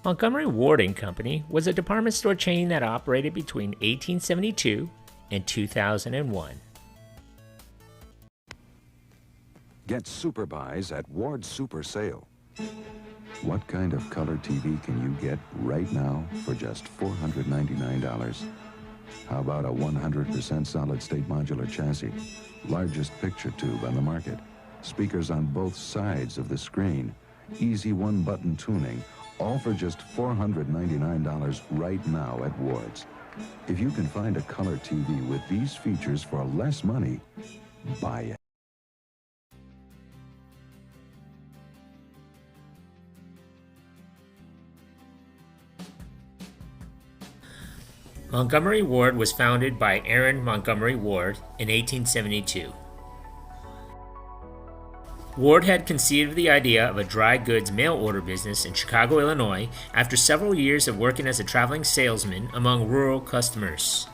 Montgomery Ward Company was a department store chain that operated between 1872 and 2001. Get super buys at Ward's Super Sale. What kind of color TV can you get right now for just $499? How about a 100% solid-state modular chassis, largest picture tube on the market, speakers on both sides of the screen, easy one-button tuning, all for just $499 right now at Ward's. If you can find a color TV with these features for less money, buy it. Montgomery Ward was founded by Aaron Montgomery Ward in 1872. Ward had conceived the idea of a dry goods mail order business in Chicago, Illinois, after several years of working as a traveling salesman among rural customers.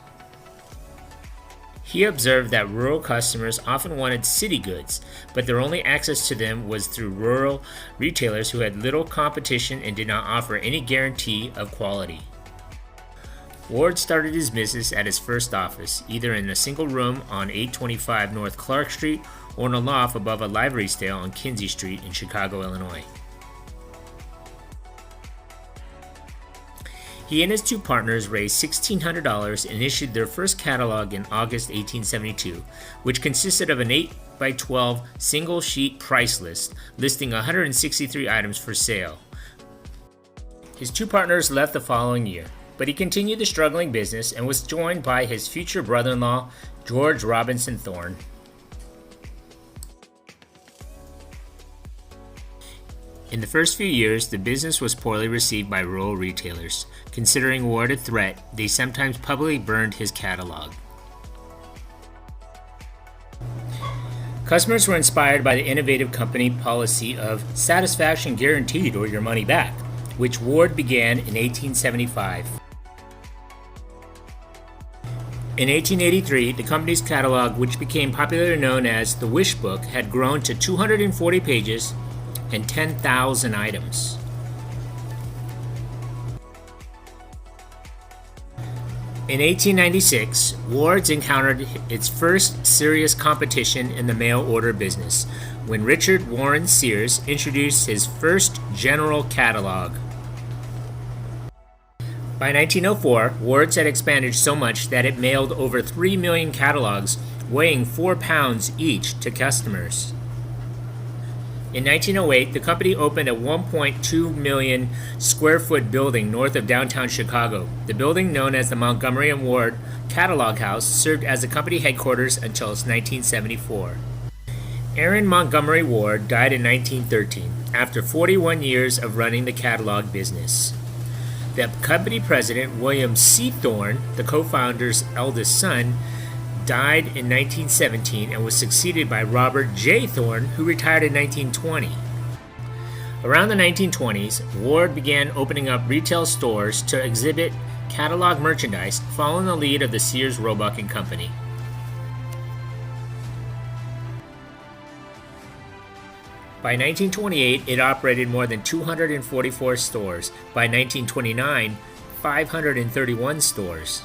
He observed that rural customers often wanted city goods, but their only access to them was through rural retailers who had little competition and did not offer any guarantee of quality. Ward started his business at his first office, either in a single room on 825 North Clark Street or in a loft above a livery stable on Kinsey Street in Chicago, Illinois. He and his two partners raised $1,600 and issued their first catalog in August 1872, which consisted of an 8x12 single-sheet price list listing 163 items for sale. His two partners left the following year, but he continued the struggling business and was joined by his future brother-in-law, George Robinson Thorne. In the first few years, the business was poorly received by rural retailers. Considering Ward a threat, they sometimes publicly burned his catalog. Customers were inspired by the innovative company policy of satisfaction guaranteed or your money back, which Ward began in 1875. In 1883, the company's catalog, which became popularly known as the Wish Book, had grown to 240 pages and 10,000 items. In 1896, Ward's encountered its first serious competition in the mail order business when Richard Warren Sears introduced his first general catalog. By 1904, Ward's had expanded so much that it mailed over 3 million catalogs, weighing 4 pounds each to customers. In 1908, the company opened a 1.2 million square foot building north of downtown Chicago. The building, known as the Montgomery Ward Catalog House, served as the company headquarters until 1974. Aaron Montgomery Ward died in 1913 after 41 years of running the catalog business. The company president, William C. Thorne, the co-founder's eldest son, died in 1917 and was succeeded by Robert J. Thorne, who retired in 1920. Around the 1920s, Ward began opening up retail stores to exhibit catalog merchandise, following the lead of the Sears, Roebuck and Company. By 1928, it operated more than 244 stores. By 1929, 531 stores.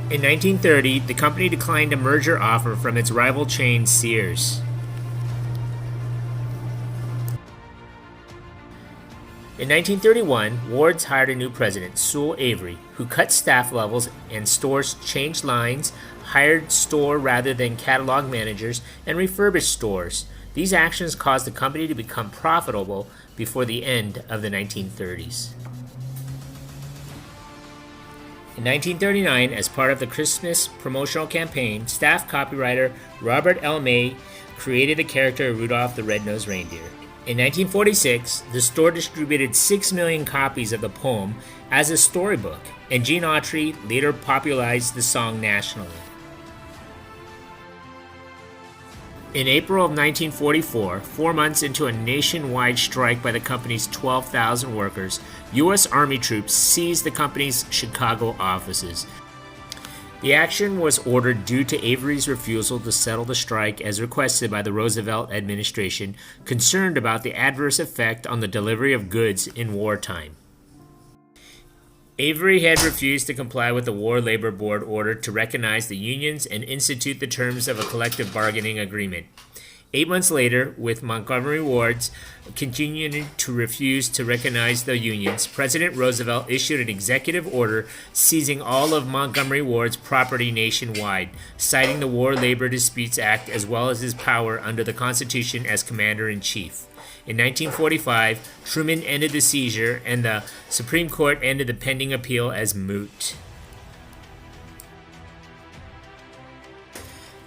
In 1930, the company declined a merger offer from its rival chain Sears. In 1931, Ward's hired a new president, Sewell Avery, who cut staff levels and stores, changed lines, hired store rather than catalog managers, and refurbished stores. These actions caused the company to become profitable before the end of the 1930s. In 1939, as part of the Christmas promotional campaign, staff copywriter Robert L. May created the character of Rudolph the Red-Nosed Reindeer. In 1946, the store distributed 6 million copies of the poem as a storybook, and Gene Autry later popularized the song nationally. In April of 1944, 4 months into a nationwide strike by the company's 12,000 workers, U.S. Army troops seized the company's Chicago offices. The action was ordered due to Avery's refusal to settle the strike as requested by the Roosevelt administration, concerned about the adverse effect on the delivery of goods in wartime. Avery had refused to comply with the War Labor Board order to recognize the unions and institute the terms of a collective bargaining agreement. 8 months later, with Montgomery Ward's continuing to refuse to recognize the unions, President Roosevelt issued an executive order seizing all of Montgomery Ward's property nationwide, citing the War Labor Disputes Act as well as his power under the Constitution as Commander-in-Chief. In 1945, Truman ended the seizure, and the Supreme Court ended the pending appeal as moot.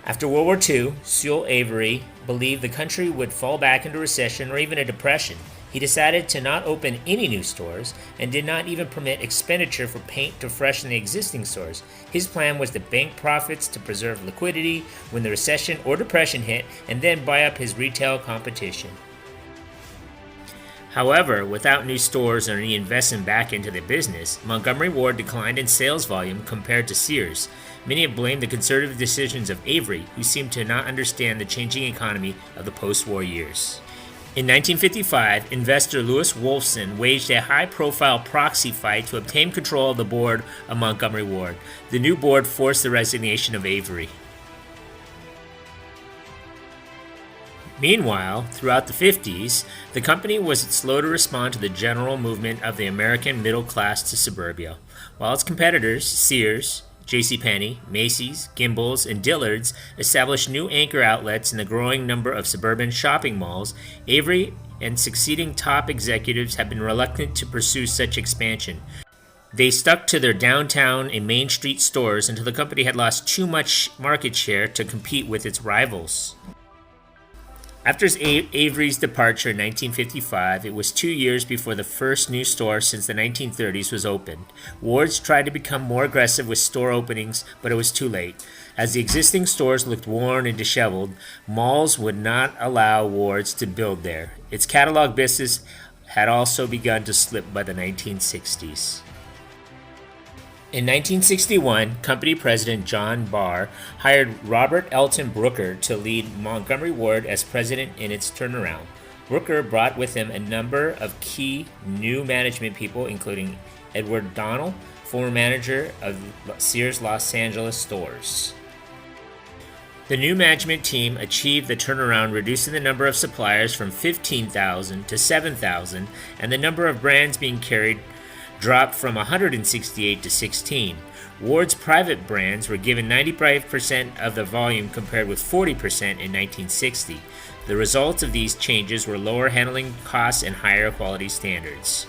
After World War II, Sewell Avery believed the country would fall back into recession or even a depression. He decided to not open any new stores and did not even permit expenditure for paint to freshen the existing stores. His plan was to bank profits to preserve liquidity when the recession or depression hit and then buy up his retail competition. However, without new stores or any investment back into the business, Montgomery Ward declined in sales volume compared to Sears. Many have blamed the conservative decisions of Avery, who seemed to not understand the changing economy of the post-war years. In 1955, investor Lewis Wolfson waged a high-profile proxy fight to obtain control of the board of Montgomery Ward. The new board forced the resignation of Avery. Meanwhile, throughout the 50s, the company was slow to respond to the general movement of the American middle class to suburbia. While its competitors, Sears, JCPenney, Macy's, Gimbel's, and Dillard's, established new anchor outlets in the growing number of suburban shopping malls, Avery and succeeding top executives have been reluctant to pursue such expansion. They stuck to their downtown and Main Street stores until the company had lost too much market share to compete with its rivals. After Avery's departure in 1955, it was 2 years before the first new store since the 1930s was opened. Ward's tried to become more aggressive with store openings, but it was too late. As the existing stores looked worn and disheveled, malls would not allow Ward's to build there. Its catalog business had also begun to slip by the 1960s. In 1961, company president John Barr hired Robert Elton Brooker to lead Montgomery Ward as president in its turnaround. Brooker brought with him a number of key new management people, including Edward Donnell, former manager of Sears Los Angeles stores. The new management team achieved the turnaround, reducing the number of suppliers from 15,000 to 7,000, and the number of brands being carried dropped from 168 to 16. Ward's private brands were given 95% of the volume compared with 40% in 1960. The results of these changes were lower handling costs and higher quality standards.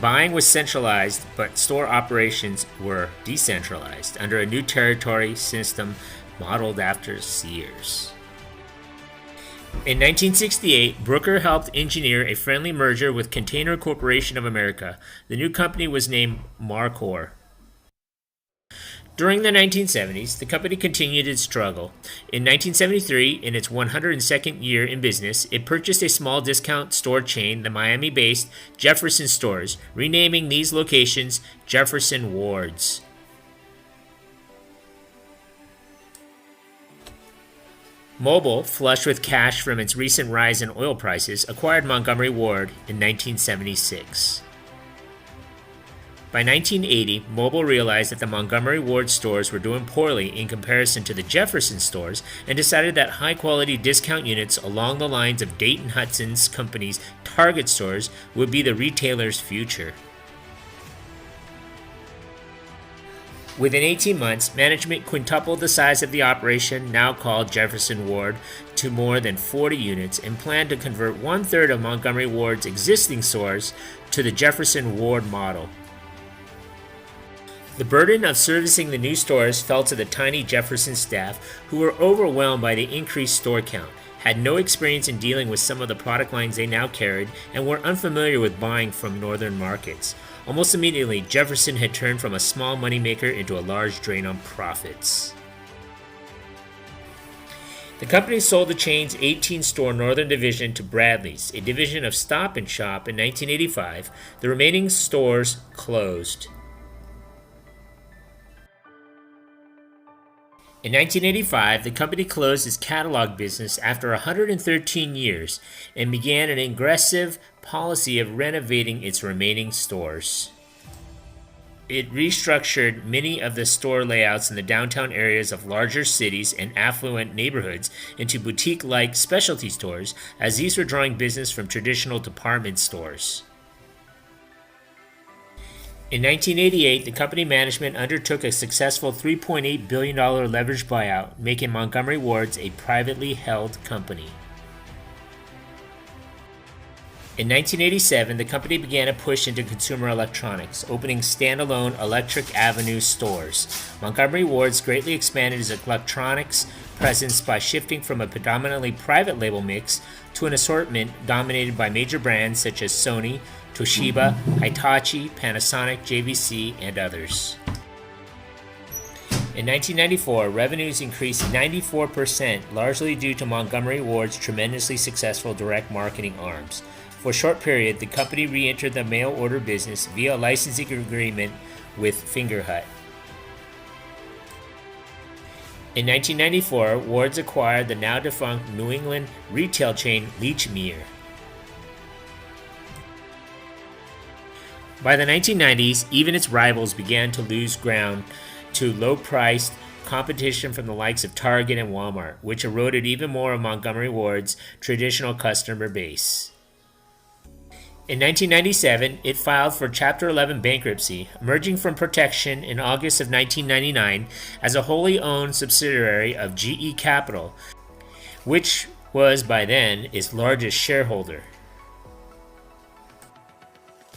Buying was centralized, but store operations were decentralized under a new territory system modeled after Sears. In 1968, Brooker helped engineer a friendly merger with Container Corporation of America. The new company was named Marcor. During the 1970s, the company continued its struggle. In 1973, in its 102nd year in business, it purchased a small discount store chain, the Miami-based Jefferson Stores, renaming these locations Jefferson Wards. Mobil, flush with cash from its recent rise in oil prices, acquired Montgomery Ward in 1976. By 1980, Mobil realized that the Montgomery Ward stores were doing poorly in comparison to the Jefferson stores and decided that high-quality discount units along the lines of Dayton Hudson's company's Target stores would be the retailer's future. Within 18 months, management quintupled the size of the operation, now called Jefferson Ward, to more than 40 units and planned to convert one-third of Montgomery Ward's existing stores to the Jefferson Ward model. The burden of servicing the new stores fell to the tiny Jefferson staff, who were overwhelmed by the increased store count, had no experience in dealing with some of the product lines they now carried, and were unfamiliar with buying from northern markets. Almost immediately, Jefferson had turned from a small moneymaker into a large drain on profits. The company sold the chain's 18-store northern division to Bradley's, a division of Stop & Shop, in 1985. The remaining stores closed. In 1985, the company closed its catalog business after 113 years and began an aggressive policy of renovating its remaining stores. It restructured many of the store layouts in the downtown areas of larger cities and affluent neighborhoods into boutique-like specialty stores, as these were drawing business from traditional department stores. In 1988, the company management undertook a successful $3.8 billion leveraged buyout, making Montgomery Ward's a privately held company. In 1987, the company began a push into consumer electronics, opening standalone Electric Avenue stores. Montgomery Ward's greatly expanded its electronics presence by shifting from a predominantly private label mix to an assortment dominated by major brands such as Sony, Toshiba, Hitachi, Panasonic, JVC, and others. In 1994, revenues increased 94%, largely due to Montgomery Ward's tremendously successful direct marketing arms. For a short period, the company re-entered the mail order business via a licensing agreement with Fingerhut. In 1994, Ward's acquired the now-defunct New England retail chain Lechmere. By the 1990s, even its rivals began to lose ground to low-priced competition from the likes of Target and Walmart, which eroded even more of Montgomery Ward's traditional customer base. In 1997, it filed for Chapter 11 bankruptcy, emerging from protection in August of 1999 as a wholly owned subsidiary of GE Capital, which was by then its largest shareholder.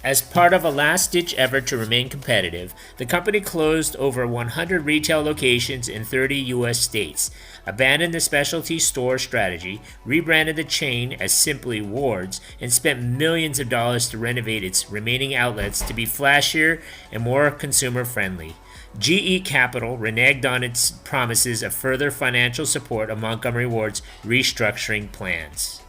As part of a last-ditch effort to remain competitive, the company closed over 100 retail locations in 30 U.S. states, abandoned the specialty store strategy, rebranded the chain as simply Ward's, and spent millions of dollars to renovate its remaining outlets to be flashier and more consumer-friendly. GE Capital reneged on its promises of further financial support of Montgomery Ward's restructuring plans.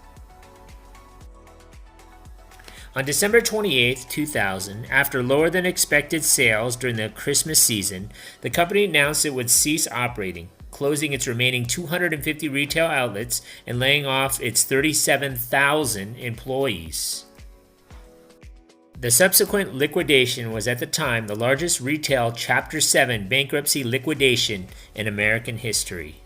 On December 28, 2000, after lower-than-expected sales during the Christmas season, the company announced it would cease operating, closing its remaining 250 retail outlets and laying off its 37,000 employees. The subsequent liquidation was at the time the largest retail Chapter 7 bankruptcy liquidation in American history.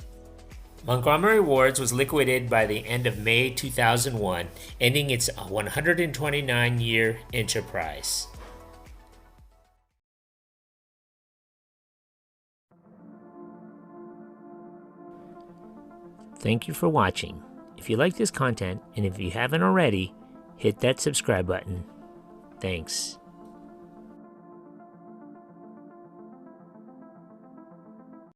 Montgomery Ward's was liquidated by the end of May 2001, ending its 129-year enterprise. Thank you for watching. If you like this content, and if you haven't already, hit that subscribe button. Thanks.